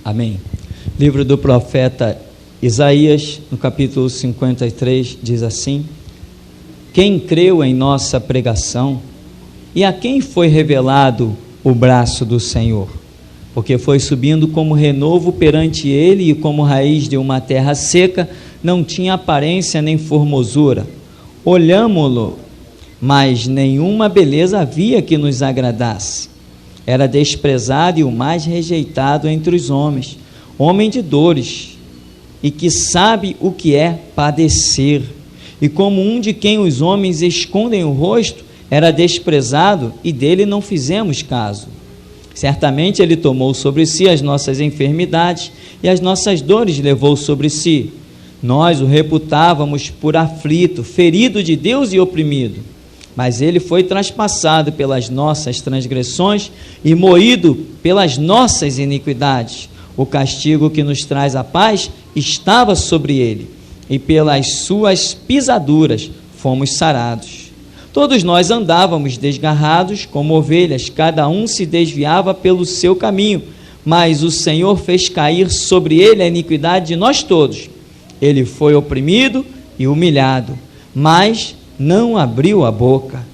Amém. Livro do profeta Isaías, no capítulo 53, diz assim: quem creu em nossa pregação, e a quem foi revelado o braço do Senhor? Porque foi subindo como renovo perante ele, e como raiz de uma terra seca, não tinha aparência nem formosura. Olhámo-lo, mas nenhuma beleza havia que nos agradasse. Era desprezado e o mais rejeitado entre os homens, homem de dores, e que sabe o que é padecer. E como um de quem os homens escondem o rosto, era desprezado, e dele não fizemos caso. Certamente ele tomou sobre si as nossas enfermidades, e as nossas dores levou sobre si. Nós o reputávamos por aflito, ferido de Deus e oprimido. Mas ele foi traspassado pelas nossas transgressões e moído pelas nossas iniquidades. O castigo que nos traz a paz estava sobre ele, e pelas suas pisaduras fomos sarados. Todos nós andávamos desgarrados como ovelhas, cada um se desviava pelo seu caminho, mas o Senhor fez cair sobre ele a iniquidade de nós todos. Ele foi oprimido e humilhado, mas não abriu a boca.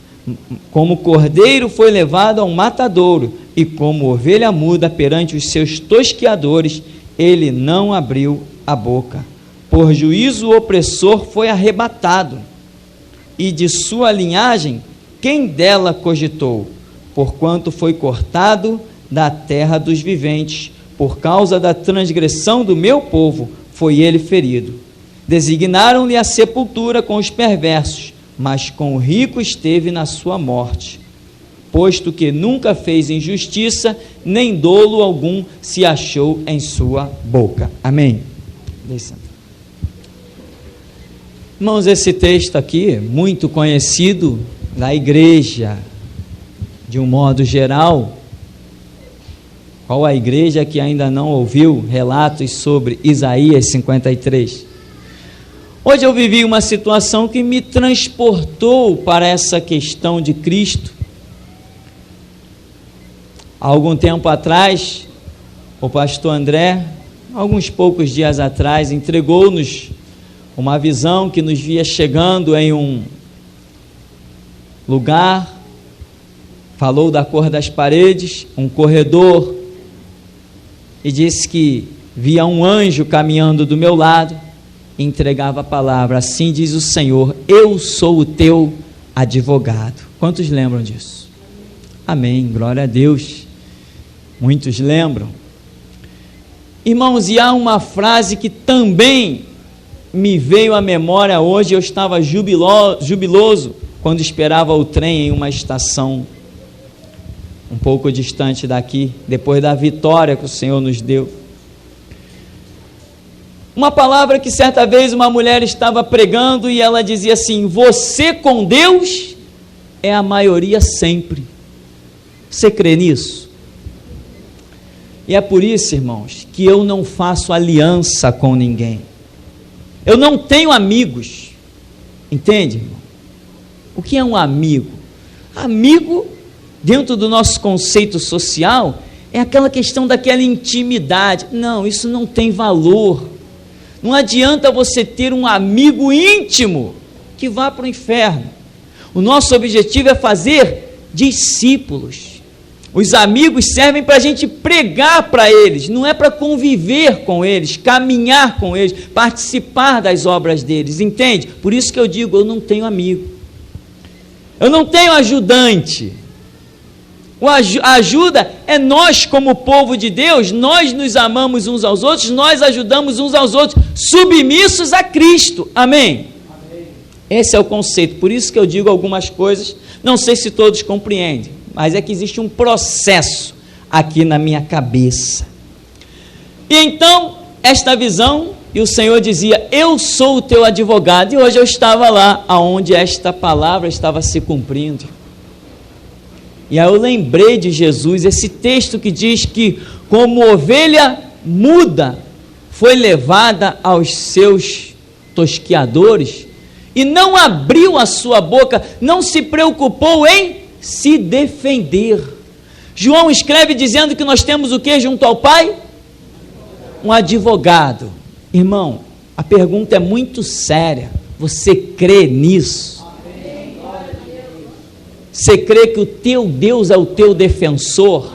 Como cordeiro foi levado a um matadouro, e como ovelha muda perante os seus tosqueadores, ele não abriu a boca. Por juízo o opressor foi arrebatado, e de sua linhagem quem dela cogitou? Porquanto foi cortado da terra dos viventes, por causa da transgressão do meu povo foi ele ferido. Designaram-lhe a sepultura com os perversos, mas com o rico esteve na sua morte, posto que nunca fez injustiça, nem dolo algum se achou em sua boca. Amém. Irmãos, esse texto aqui, muito conhecido na igreja, de um modo geral. Qual a igreja que ainda não ouviu relatos sobre Isaías 53? Hoje eu vivi uma situação que me transportou para essa questão de Cristo. Há algum tempo atrás, o pastor André, alguns poucos dias atrás, entregou-nos uma visão que nos via chegando em um lugar, falou da cor das paredes, um corredor, e disse que via um anjo caminhando do meu lado, e entregava a palavra: assim diz o Senhor, eu sou o teu advogado. Quantos lembram disso? Amém, glória a Deus. Muitos lembram. Irmãos, e há uma frase que também me veio à memória hoje. Eu estava jubiloso quando esperava o trem em uma estação um pouco distante daqui, depois da vitória que o Senhor nos deu. Uma palavra que certa vez uma mulher estava pregando, e ela dizia assim: você com Deus é a maioria sempre. Você crê nisso? E é por isso, irmãos, que eu não faço aliança com ninguém. Eu não tenho amigos. Entende, irmão? O que é um amigo? Amigo, dentro do nosso conceito social, é aquela questão daquela intimidade. Não, isso não tem valor. Não adianta você ter um amigo íntimo que vá para o inferno. O nosso objetivo é fazer discípulos. Os amigos servem para a gente pregar para eles, não é para conviver com eles, caminhar com eles, participar das obras deles, entende? Por isso que eu digo, eu não tenho amigo, eu não tenho ajudante. A ajuda é nós, como povo de Deus, nós nos amamos uns aos outros, nós ajudamos uns aos outros, submissos a Cristo, amém? Amém. Esse é o conceito. Por isso que eu digo algumas coisas, não sei se todos compreendem, mas é que existe um processo aqui na minha cabeça. E então, esta visão, e o Senhor dizia: eu sou o teu advogado, e hoje eu estava lá, aonde esta palavra estava se cumprindo. E aí eu lembrei de Jesus, esse texto que diz que como ovelha muda, foi levada aos seus tosqueadores, e não abriu a sua boca, não se preocupou em se defender. João escreve dizendo que nós temos o que junto ao Pai? um advogado. Irmão, a pergunta é muito séria. Você crê nisso? Você crê que o teu Deus é o teu defensor?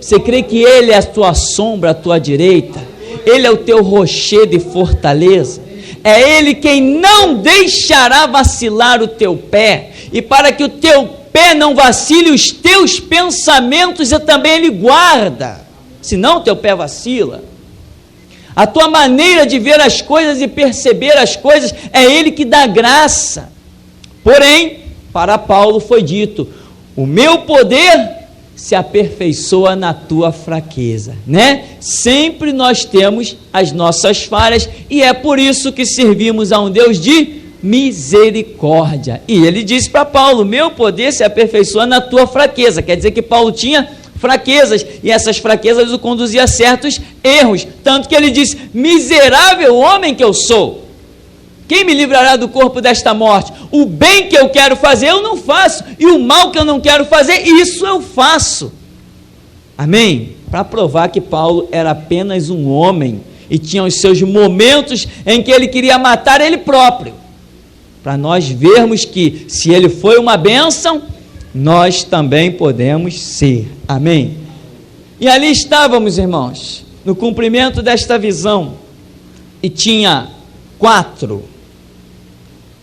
Você crê que Ele é a tua sombra, a tua direita? Ele é o teu rochedo e fortaleza? É Ele quem não deixará vacilar o teu pé. E para que o teu pé não vacile, os teus pensamentos e também Ele guarda. Senão o teu pé vacila. A tua maneira de ver as coisas e perceber as coisas, é Ele que dá graça. Porém, para Paulo foi dito: o meu poder se aperfeiçoa na tua fraqueza, né? Sempre nós temos as nossas falhas, e é por isso que servimos a um Deus de misericórdia. E ele disse para Paulo: meu poder se aperfeiçoa na tua fraqueza. Quer dizer que Paulo tinha fraquezas, e essas fraquezas o conduzia a certos erros, tanto que ele disse: miserável homem que eu sou, quem me livrará do corpo desta morte? O bem que eu quero fazer eu não faço, e o mal que eu não quero fazer, isso eu faço. Amém? Para provar que Paulo era apenas um homem, e tinha os seus momentos em que ele queria matar ele próprio, para nós vermos que se ele foi uma bênção, nós também podemos ser. Amém? E ali estávamos, irmãos, no cumprimento desta visão, e tinha 4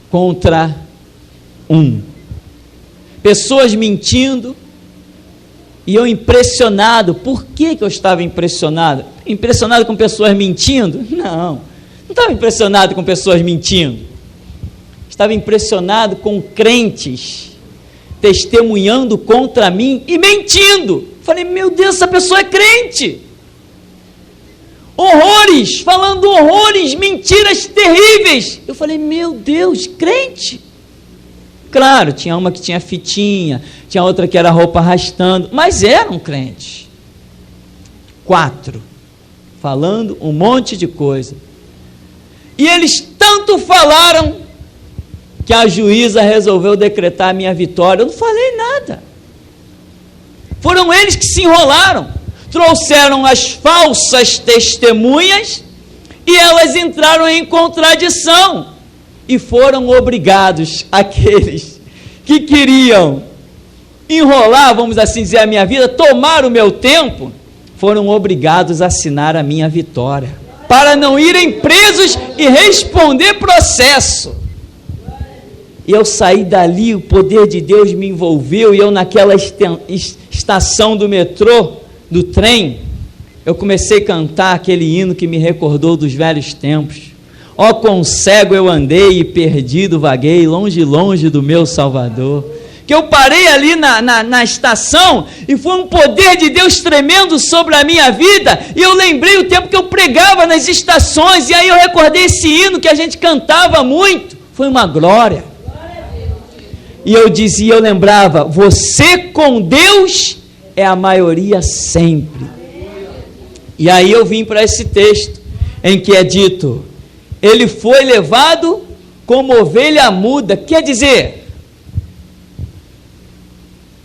contra 1. Pessoas mentindo, e eu impressionado. Por que eu estava impressionado? Impressionado com pessoas mentindo? Não estava impressionado com pessoas mentindo. Estava impressionado com crentes testemunhando contra mim e mentindo. Falei: meu Deus, essa pessoa é crente. Horrores, falando horrores, mentiras terríveis. Eu falei: meu Deus, crente. Claro, tinha uma que tinha fitinha, tinha outra que era roupa arrastando, mas eram crentes. 4, falando um monte de coisa. E eles tanto falaram que a juíza resolveu decretar a minha vitória. Eu não falei nada. Foram eles que se enrolaram, trouxeram as falsas testemunhas, e elas entraram em contradição, e foram obrigados, aqueles que queriam enrolar, vamos assim dizer, a minha vida, tomar o meu tempo, foram obrigados a assinar a minha vitória, para não irem presos e responder processo. E eu saí dali, o poder de Deus me envolveu, e eu naquela estação do metrô, do trem, eu comecei a cantar aquele hino que me recordou dos velhos tempos. Ó, quão cego eu andei e perdido vaguei, longe, longe do meu Salvador. Que eu parei ali na estação, e foi um poder de Deus tremendo sobre a minha vida, e eu lembrei o tempo que eu pregava nas estações, e aí eu recordei esse hino que a gente cantava muito. Foi uma glória. E eu dizia, eu lembrava: você com Deus é a maioria sempre. E aí eu vim para esse texto, em que é dito: ele foi levado como ovelha muda. Quer dizer,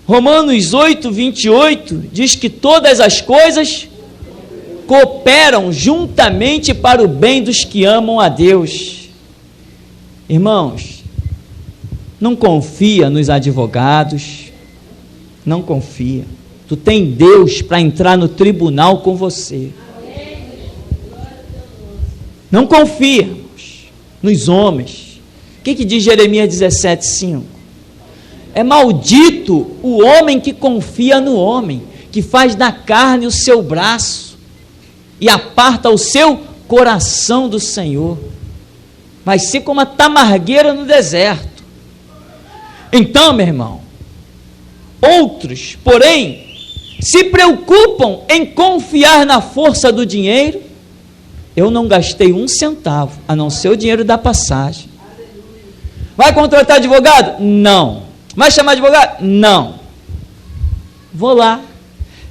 Romanos 8, 28, diz que todas as coisas cooperam juntamente para o bem dos que amam a Deus. Irmãos, não confia nos advogados, não confia. Tu tem Deus para entrar no tribunal com você. Não confia, irmãos, nos homens. O que diz Jeremias 17:5? É maldito o homem que confia no homem, que faz da carne o seu braço e aparta o seu coração do Senhor. Vai ser como a tamargueira no deserto. Então, meu irmão, outros, porém, se preocupam em confiar na força do dinheiro. Eu não gastei 1 centavo, a não ser o dinheiro da passagem. Vai contratar advogado? Não. Vai chamar advogado? Não. Vou lá.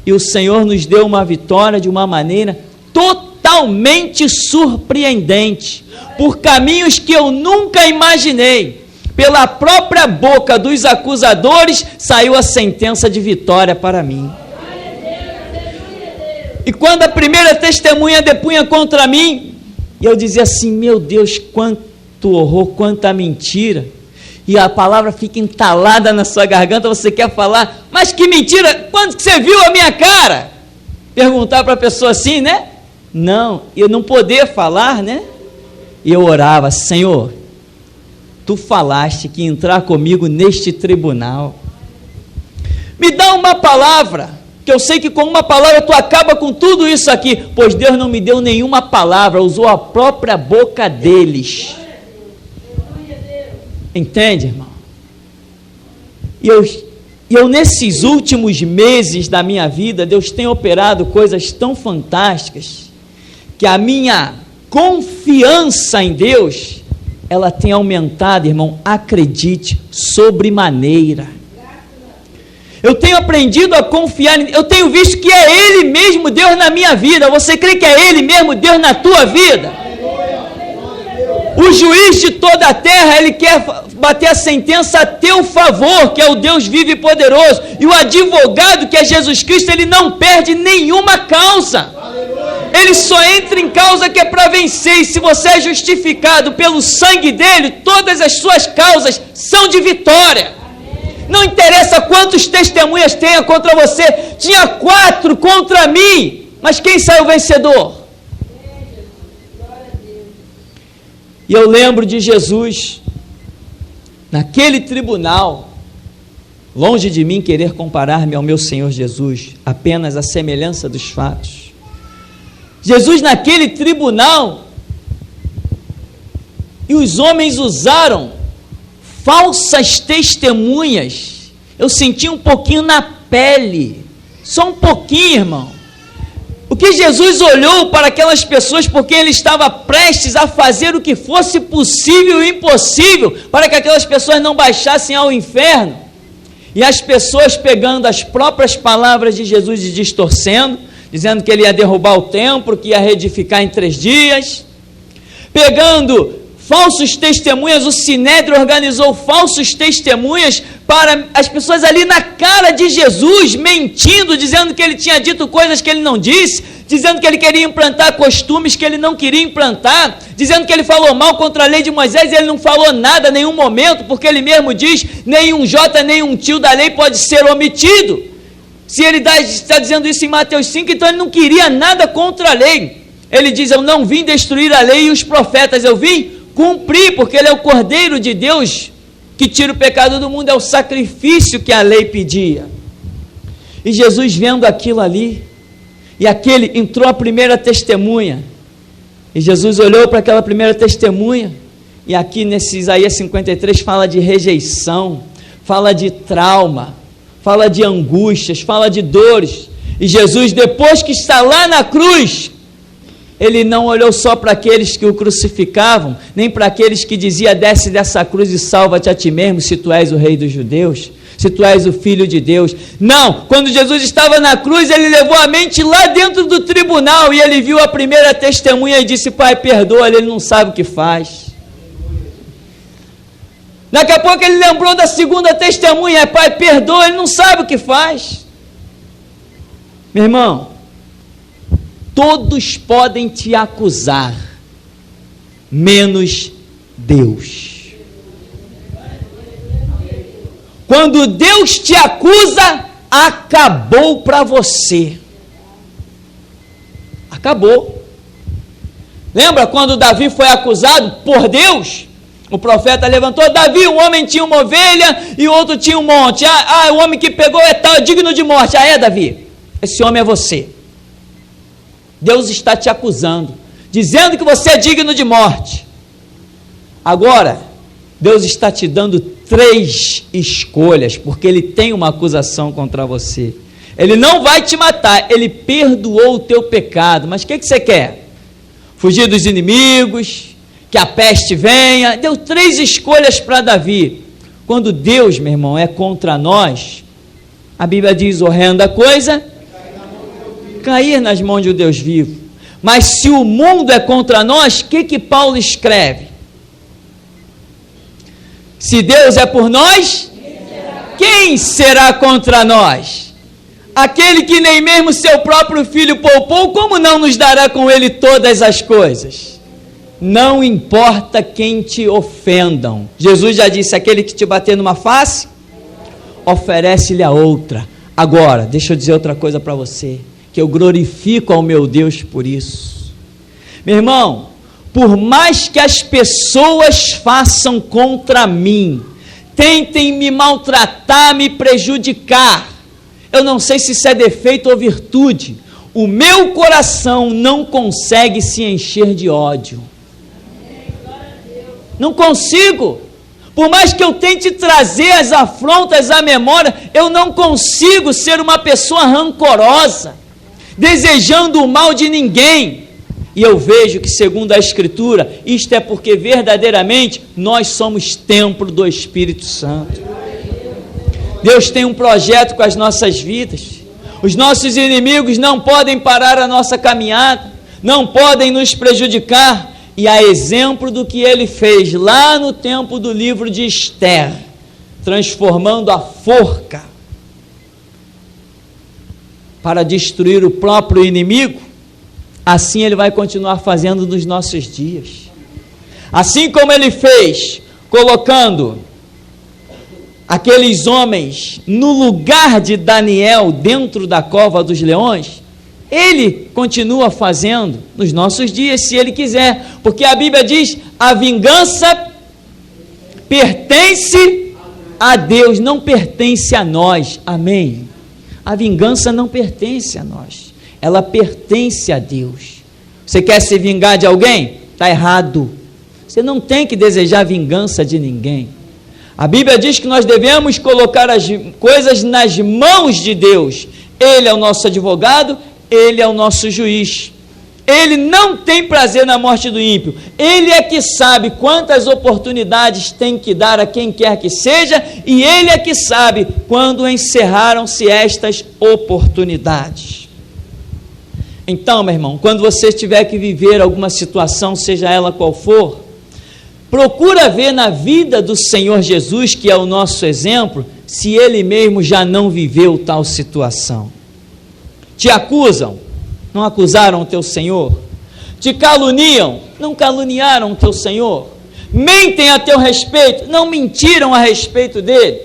E o Senhor nos deu uma vitória de uma maneira totalmente surpreendente, por caminhos que eu nunca imaginei. Pela própria boca dos acusadores saiu a sentença de vitória para mim. E quando a primeira testemunha depunha contra mim, e eu dizia assim, meu Deus, quanto horror, quanta mentira. E a palavra fica entalada na sua garganta, você quer falar, mas que mentira, quando que você viu a minha cara? Perguntar para a pessoa assim, né? Não, eu não poder falar, né? E eu orava, Senhor, tu falaste que ia entrar comigo neste tribunal. Me dá uma palavra, que eu sei que com uma palavra tu acaba com tudo isso aqui, pois Deus não me deu nenhuma palavra, usou a própria boca deles. Entende, irmão? E eu nesses últimos meses da minha vida, Deus tem operado coisas tão fantásticas, que a minha confiança em Deus, ela tem aumentado, irmão, acredite, sobremaneira. Eu tenho aprendido a confiar, eu tenho visto que é Ele mesmo Deus na minha vida. Você crê que é Ele mesmo Deus na tua vida? O juiz de toda a terra, Ele quer bater a sentença a teu favor, que é o Deus vivo e poderoso. E o advogado, que é Jesus Cristo, Ele não perde nenhuma causa. Ele só entra em causa que é para vencer. E se você é justificado pelo sangue dele, todas as suas causas são de vitória. Não interessa quantos testemunhas tenha contra você. Tinha 4 contra mim, mas quem saiu vencedor? E eu lembro de Jesus naquele tribunal, longe de mim querer comparar-me ao meu Senhor Jesus, apenas a semelhança dos fatos. Jesus naquele tribunal, e os homens usaram falsas testemunhas. Eu senti um pouquinho na pele, só um pouquinho, irmão. O que Jesus olhou para aquelas pessoas, porque ele estava prestes a fazer o que fosse possível e impossível, para que aquelas pessoas não baixassem ao inferno, e as pessoas pegando as próprias palavras de Jesus e distorcendo, dizendo que ele ia derrubar o templo, que ia reedificar em 3 dias, pegando falsos testemunhas. O Sinédrio organizou falsos testemunhas para as pessoas ali na cara de Jesus, mentindo, dizendo que ele tinha dito coisas que ele não disse, dizendo que ele queria implantar costumes que ele não queria implantar, dizendo que ele falou mal contra a lei de Moisés, e ele não falou nada em nenhum momento, porque ele mesmo diz, nenhum J, nenhum tio da lei pode ser omitido. Se ele está dizendo isso em Mateus 5, então ele não queria nada contra a lei. Ele diz, eu não vim destruir a lei e os profetas, eu vim cumprir, porque ele é o Cordeiro de Deus que tira o pecado do mundo, é o sacrifício que a lei pedia. E Jesus vendo aquilo ali, e entrou a primeira testemunha, e Jesus olhou para aquela primeira testemunha, e aqui nesse Isaías 53 fala de rejeição, fala de trauma, fala de angústias, fala de dores, e Jesus, depois que está lá na cruz, ele não olhou só para aqueles que o crucificavam, nem para aqueles que diziam, desce dessa cruz e salva-te a ti mesmo, se tu és o rei dos judeus, se tu és o filho de Deus. Não, quando Jesus estava na cruz, ele levou a mente lá dentro do tribunal, e ele viu a primeira testemunha e disse, Pai, perdoa, ele não sabe o que faz. Daqui a pouco ele lembrou da segunda testemunha, Pai, perdoa, ele não sabe o que faz. Meu irmão, todos podem te acusar, menos Deus. Quando Deus te acusa, acabou para você. Acabou. Lembra quando Davi foi acusado por Deus? O profeta levantou, Davi, um homem tinha uma ovelha e o outro tinha um monte. O homem que pegou é tal, digno de morte. É, Davi, esse homem é você. Deus está te acusando, dizendo que você é digno de morte. Agora, Deus está te dando 3 escolhas, porque Ele tem uma acusação contra você. Ele não vai te matar, Ele perdoou o teu pecado, mas o que você quer? Fugir dos inimigos, que a peste venha? Deu 3 escolhas para Davi. Quando Deus, meu irmão, é contra nós, a Bíblia diz, horrenda coisa, cair nas mãos de um Deus vivo. Mas se o mundo é contra nós, o que Paulo escreve? Se Deus é por nós, quem será contra nós? Aquele que nem mesmo seu próprio filho poupou, como não nos dará com ele todas as coisas? Não importa quem te ofendam. Jesus já disse, aquele que te bater numa face, oferece-lhe a outra. Agora, deixa eu dizer outra coisa para você, que eu glorifico ao meu Deus por isso. Meu irmão, por mais que as pessoas façam contra mim, tentem me maltratar, me prejudicar, eu não sei se isso é defeito ou virtude, o meu coração não consegue se encher de ódio. Não consigo. Por mais que eu tente trazer as afrontas à memória, eu não consigo ser uma pessoa rancorosa, desejando o mal de ninguém. E eu vejo que, segundo a Escritura, isto é porque verdadeiramente nós somos templo do Espírito Santo. Deus tem um projeto com as nossas vidas. Os nossos inimigos não podem parar a nossa caminhada, não podem nos prejudicar. E a exemplo do que ele fez lá no tempo do livro de Esther, transformando a forca para destruir o próprio inimigo, assim ele vai continuar fazendo nos nossos dias. Assim como ele fez, colocando aqueles homens no lugar de Daniel dentro da cova dos leões, ele continua fazendo nos nossos dias, se ele quiser, porque a Bíblia diz, a vingança pertence a Deus, não pertence a nós, amém? A vingança não pertence a nós, ela pertence a Deus. Você quer se vingar de alguém? Está errado, você não tem que desejar vingança de ninguém. A Bíblia diz que nós devemos colocar as coisas nas mãos de Deus. Ele é o nosso advogado, ele é o nosso juiz. Ele não tem prazer na morte do ímpio. Ele é que sabe quantas oportunidades tem que dar a quem quer que seja, e ele é que sabe quando encerraram-se estas oportunidades. Então, meu irmão, quando você tiver que viver alguma situação, seja ela qual for, procura ver na vida do Senhor Jesus, que é o nosso exemplo, se ele mesmo já não viveu tal situação. Te acusam? Não acusaram o teu Senhor? Te caluniam? Não caluniaram o teu Senhor? Mentem a teu respeito? Não mentiram a respeito dele?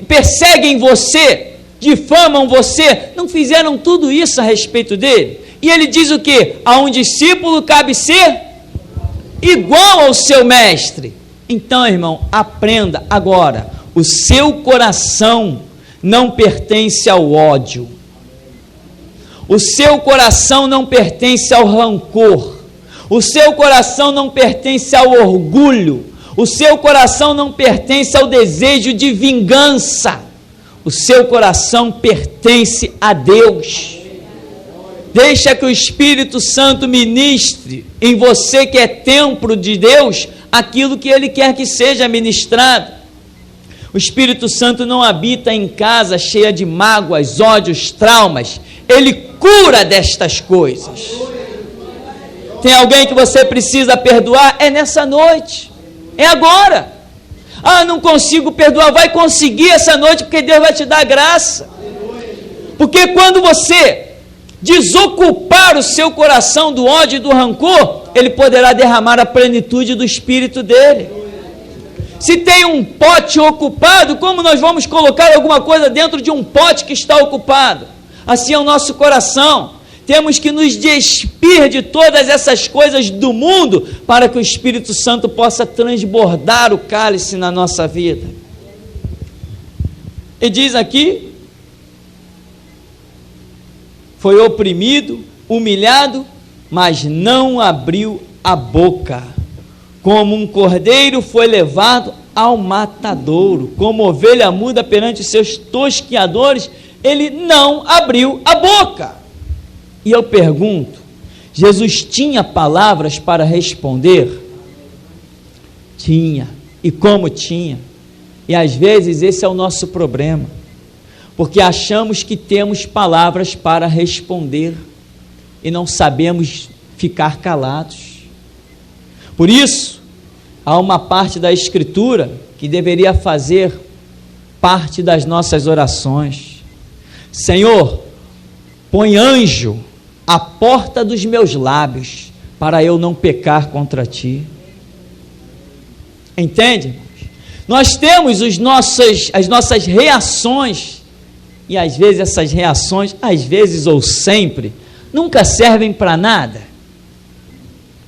Perseguem você? Difamam você? Não fizeram tudo isso a respeito dele? E ele diz o quê? A um discípulo cabe ser igual ao seu mestre. Então, irmão, aprenda agora, o seu coração não pertence ao ódio, o seu coração não pertence ao rancor, o seu coração não pertence ao orgulho, o seu coração não pertence ao desejo de vingança, o seu coração pertence a Deus. Deixa que o Espírito Santo ministre em você, que é templo de Deus, aquilo que ele quer que seja ministrado. O Espírito Santo não habita em casa cheia de mágoas, ódios, traumas. Ele cura destas coisas. Tem alguém que você precisa perdoar? É nessa noite, é agora. Ah, não consigo perdoar. Vai conseguir essa noite, porque Deus vai te dar graça. Porque quando você desocupar o seu coração do ódio e do rancor, ele poderá derramar a plenitude do Espírito dele. Se tem um pote ocupado, como nós vamos colocar alguma coisa dentro de um pote que está ocupado? Assim é o nosso coração. Temos que nos despir de todas essas coisas do mundo, para que o Espírito Santo possa transbordar o cálice na nossa vida. E diz aqui, foi oprimido, humilhado, mas não abriu a boca. Como um cordeiro foi levado ao matadouro, como ovelha muda perante os seus tosquiadores, ele não abriu a boca. E eu pergunto, Jesus tinha palavras para responder? Tinha. E como tinha? E às vezes esse é o nosso problema, porque achamos que temos palavras para responder e não sabemos ficar calados. Por isso, há uma parte da Escritura que deveria fazer parte das nossas orações. Senhor, põe anjo à porta dos meus lábios, para eu não pecar contra ti. Entende? Nós temos as nossas reações, e às vezes essas reações, às vezes ou sempre, nunca servem para nada.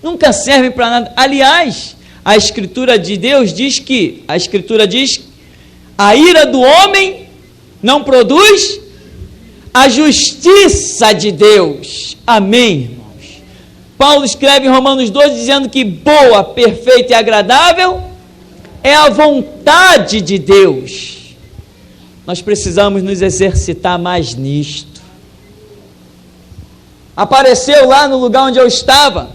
Nunca servem para nada. Aliás, a Escritura de Deus diz que, a ira do homem não produz a justiça de Deus. Amém, irmãos? Paulo escreve em Romanos 12, dizendo que boa, perfeita e agradável é a vontade de Deus. Nós precisamos nos exercitar mais nisto. Apareceu lá no lugar onde eu estava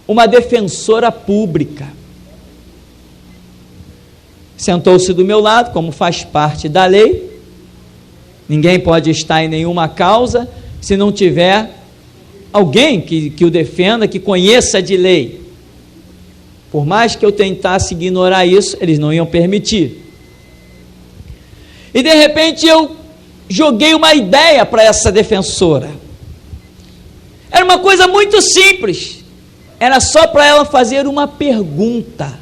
uma defensora pública. Sentou-se do meu lado, como faz parte da lei. Ninguém pode estar em nenhuma causa se não tiver alguém que o defenda, que conheça de lei. Por mais que eu tentasse ignorar isso, eles não iam permitir. E de repente eu joguei uma ideia para essa defensora. Era uma coisa muito simples. Era só para ela fazer uma pergunta.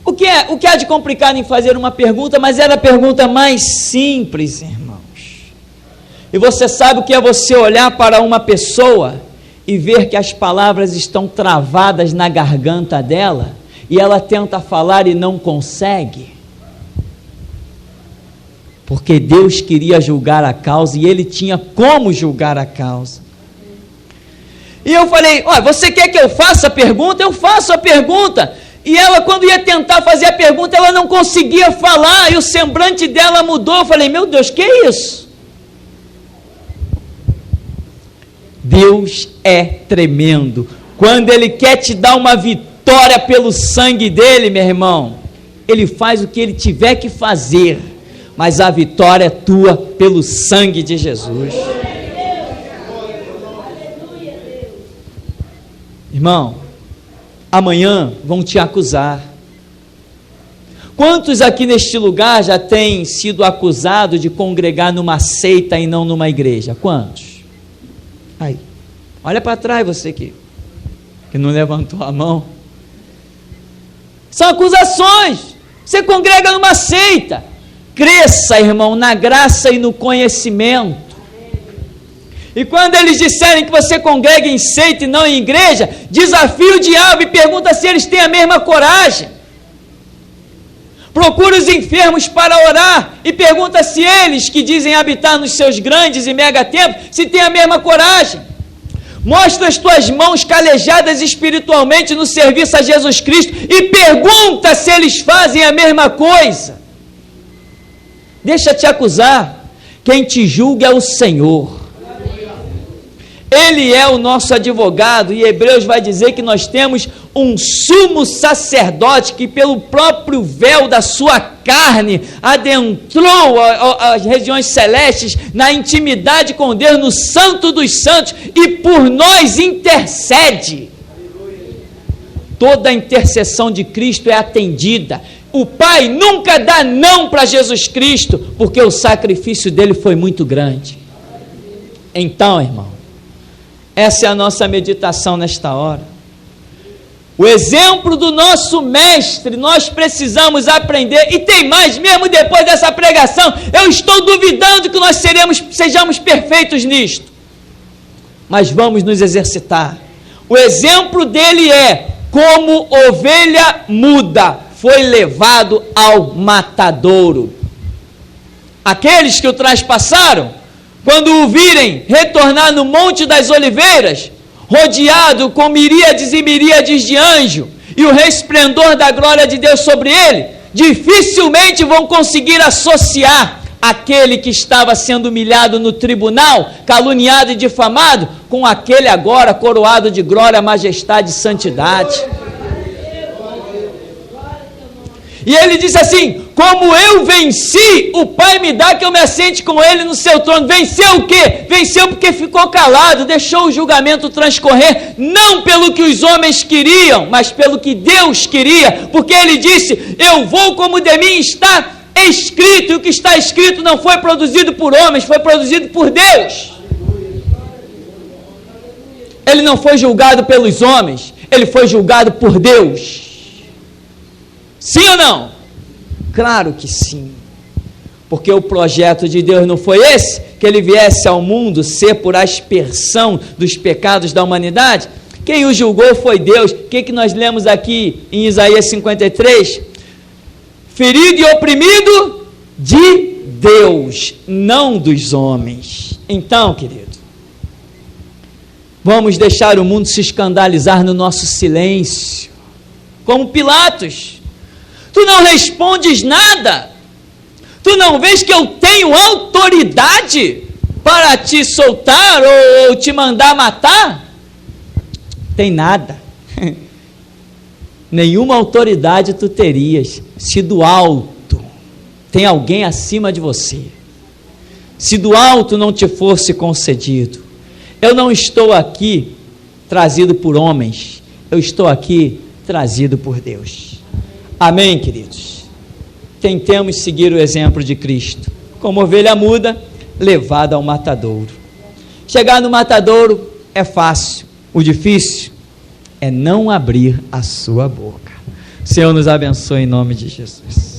O que há de complicado em fazer uma pergunta? Mas era a pergunta mais simples, irmãos. E você sabe o que é você olhar para uma pessoa e ver que as palavras estão travadas na garganta dela, e ela tenta falar e não consegue? Porque Deus queria julgar a causa, e Ele tinha como julgar a causa. E eu falei, você quer que eu faça a pergunta? Eu faço a pergunta. E ela, quando ia tentar fazer a pergunta, ela não conseguia falar, e o semblante dela mudou. Eu falei, meu Deus, que é isso? Deus é tremendo. Quando Ele quer te dar uma vitória pelo sangue dEle, meu irmão, Ele faz o que Ele tiver que fazer, mas a vitória é tua pelo sangue de Jesus. Irmão, amanhã vão te acusar. Quantos aqui neste lugar já têm sido acusados de congregar numa seita e não numa igreja? Quantos? Aí, olha para trás você que não levantou a mão. São acusações. Você congrega numa seita. Cresça, irmão, na graça e no conhecimento. E quando eles disserem que você congrega em seita e não em igreja, desafia o diabo e pergunta se eles têm a mesma coragem. Procura os enfermos para orar e pergunta se eles, que dizem habitar nos seus grandes e mega templos, se têm a mesma coragem. Mostra as tuas mãos calejadas espiritualmente no serviço a Jesus Cristo e pergunta se eles fazem a mesma coisa. Deixa te acusar. Quem te julga é o Senhor. Ele é o nosso advogado, e Hebreus vai dizer que nós temos um sumo sacerdote que pelo próprio véu da sua carne adentrou as regiões celestes na intimidade com Deus, no santo dos santos, e por nós intercede. Toda a intercessão de Cristo é atendida. O Pai nunca dá não para Jesus Cristo, porque o sacrifício dele foi muito grande. Então, irmão, essa é a nossa meditação nesta hora. O exemplo do nosso mestre, nós precisamos aprender, e tem mais, mesmo depois dessa pregação, eu estou duvidando que nós sejamos perfeitos nisto, mas vamos nos exercitar. O exemplo dele é, como ovelha muda, foi levado ao matadouro. Aqueles que o traspassaram, quando o virem retornar no Monte das Oliveiras, rodeado com miríades e miríades de anjos, e o resplendor da glória de Deus sobre ele, dificilmente vão conseguir associar aquele que estava sendo humilhado no tribunal, caluniado e difamado, com aquele agora coroado de glória, majestade e santidade. E ele disse assim, como eu venci, o Pai me dá que eu me assente com ele no seu trono. Venceu o quê? Venceu porque ficou calado, deixou o julgamento transcorrer, não pelo que os homens queriam, mas pelo que Deus queria, porque ele disse, eu vou como de mim está escrito, e o que está escrito não foi produzido por homens, foi produzido por Deus. Ele não foi julgado pelos homens, ele foi julgado por Deus. Sim ou não? Claro que sim. Porque o projeto de Deus não foi esse, que ele viesse ao mundo ser por aspersão dos pecados da humanidade? Quem o julgou foi Deus. O que nós lemos aqui em Isaías 53? Ferido e oprimido de Deus, não dos homens. Então, querido, vamos deixar o mundo se escandalizar no nosso silêncio, como Pilatos. Tu não respondes nada, tu não vês que eu tenho autoridade para te soltar ou te mandar matar? Tem nada. Nenhuma autoridade tu terias, se do alto tem alguém acima de você, se do alto não te fosse concedido. Eu não estou aqui trazido por homens, eu estou aqui trazido por Deus. Amém, queridos? Tentemos seguir o exemplo de Cristo, como ovelha muda, levada ao matadouro. Chegar no matadouro é fácil, o difícil é não abrir a sua boca. O Senhor nos abençoe em nome de Jesus.